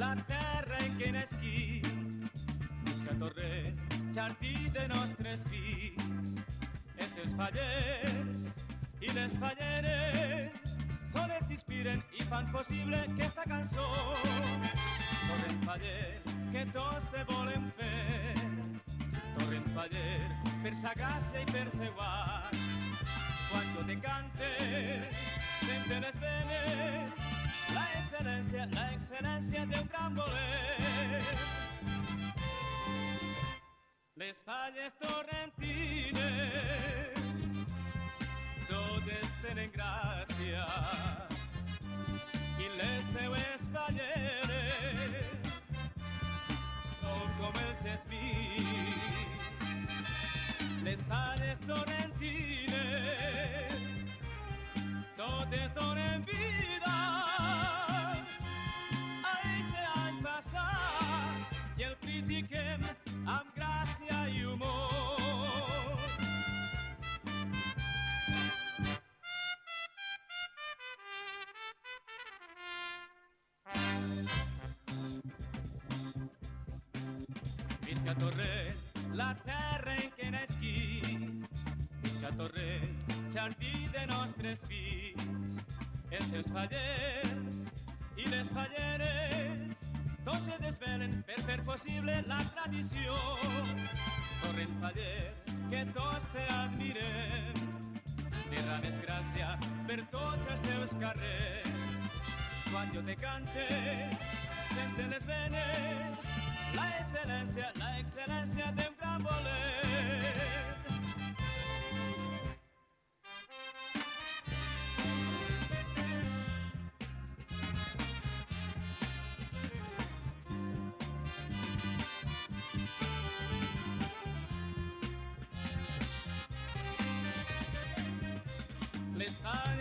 la terra en què nasqui. Visca Torrent, jardí de nostres fills. Els teus fallers i les falleres són els que inspiren i fan possible aquesta cançó. Torrent faller, que tots te volem fer. Torrent faller, per sa gràcia i per seu art. Quan jo te cante, sente les venes la excel·lència d'un gran voler. Les falles torrentines totes tenen gràcia i les seues falleres són com el gesmí. Les falles torrentines totes donen vida a ese any passat i el critiquem amb gràcia i humor. Visca Torrent, la terra en què nasqui. Visca Torrent, jardí de nostres fills. Els seus fallers i les falleres tots se desvelen per fer possible la tradició. Torrent faller, que tots te admirem, derrames gràcia per tots els teus carrers. Quan jo te cante, senten les venes la excel·lència d'un gran voler. Les falles